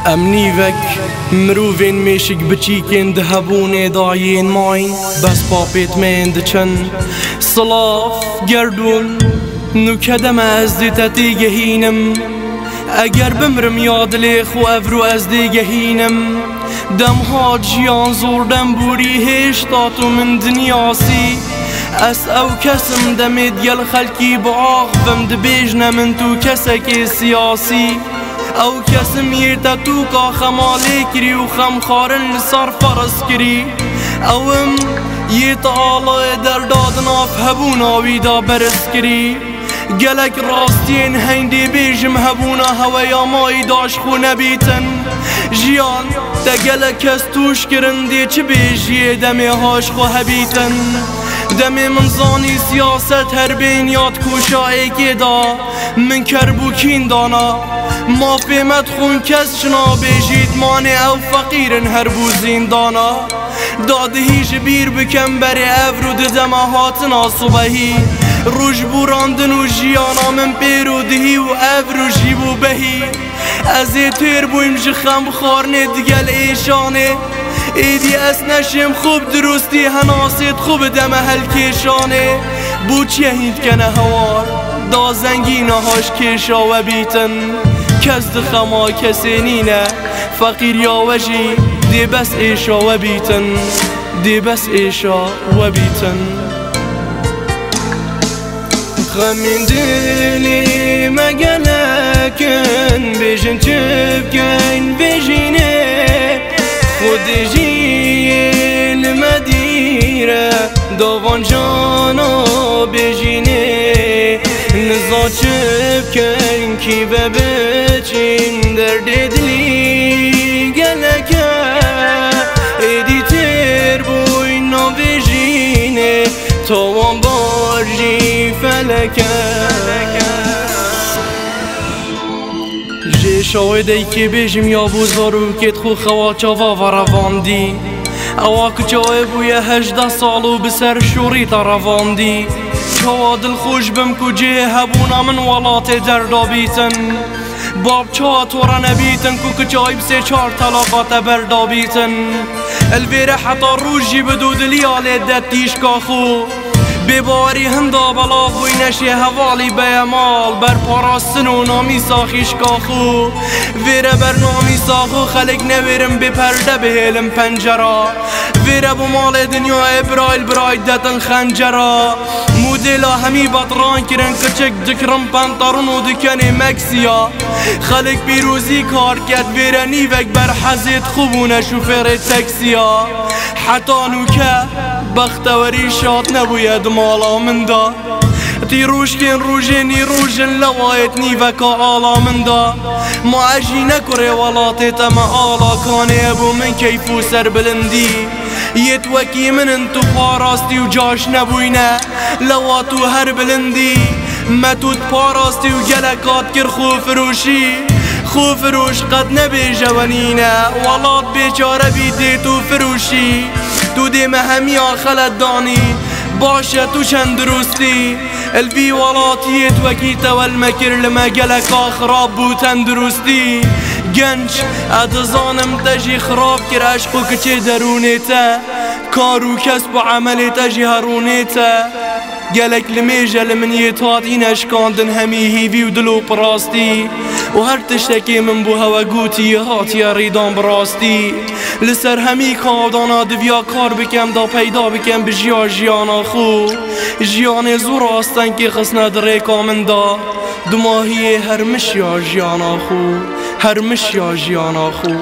امنیوک مروفین میشک بچیکن دهبون داین ماین بس پاپیت من دچن صلاف گردون نو کدم از دیتتی گهینم اگر بمرم یاد لیخ و افرو از دی گهینم دم ها جیان زوردم بوری هشتاتو من دنیاسی اس او کسم دمید گل خلکی باغفم دبیجنه من تو کسک سیاسی او کسم یرتا تو کا خمالی کری و خم خارن لسر فرس کری اوم یرتا آلا در دادنا فهبونا ویدا برس کری گلک راستین هندی بیجم هبونا هویا مای داش خو نبیتن جیان تا گلک از توش کرنده چه بیجیه دمی هاش خو هبیتن دمی منزانی سیاست هر بین یاد کوشایی که دا من کربوکین دانا ما فهمت خون کس شنا بیجید مانه او فقیرن هر بوزین دانا داده هیچ بیر بکن بری افرو دزمه هاتنا صبحی روش براندن و جیانا من پیرو دهی و افرو جیبو بهی از تیر بویم جخم خارنه دگل ایشانه ایدی اس نشم خوب درستی هناسید خوب دم هلکشانه بو چیه هید کنه هوار دا زنگینه هاش کشا و بیتن کس دخما کسی نینه فقیر یا وجی دی بس ایشا و بیتن دی بس ایشا و بیتن خمین دلی مگلکن بیجن چبکن بیجینه خود جیل مدیره دوان جانا بیجینه نزا چبکن کی ببچین درد دلی گلکه ایدی تیر بوی نا بیجینه توان بارجی فلکه جیشاوی دی که بیجم یا بوزارو کت خو خواچاوا و رواندی اوا کچای بوی 18 سالو بسر شوری تا رواندی چوا دل خوش بم کجه هبونا من ولات دردا بیتن باب چوا تورا نبیتن کو کچای بسه 4 طلاقات بردا بیتن الویره حتا روجی بدو دلیال دتیش کاخو بباری هندا بلا خوی نشی حوالی بیمال بر پاراستن و نامی ساخیش کاخو ویره بر نامی ساخو خلق نویرم بپرده بهلم پنجرا ویره بو مال دنیا ابرایل براید دتن خنجرا مودیلا همی بطران کرن کچک دکرم پانتارون و دکنی مکسیا خلق بیروزی کار کد ویره نیوک بر حزید خوبونه شوفر تکسیا حتی نوکه بختوری شاد نبوید مالا من دا تی روش کن روژنی روژن لوایت نیوکا آلا من دا ما عجی نکره ولاتت ما آلا کانه ابو من کیفو سر بلندی یت وکی من انتو پاراستی و جاش نبوینه لواتو هر بلندی متوت پاراستی و گلکات کر خو فروشی خو فروش قد نبی جوانینه ولات بیچاره بیده تو فروشی تو دیم همی آخلت دانی باشه تو چند درستی الوی ولاتیت وکیت والمکر لما گلک آخراب بو تندرستی گنج ادزانم تجی خراب کر عشقو کچه درونیتا کارو کسب و عملی تجی هرونیتا گلک لمیجه لمن یتاتین اشکاندن همی هیوی و دلو پراستی و هر تشتکی من بو هوا گوتی هاتی ریدان براستی لسر همی کادانا دویا کار بکم دا پیدا بکم بجیا جیانا خو جیان زور آستن که خسنه دریکا من دا دماهی هر مشیا جیانا خو هر مشیا جیانا خو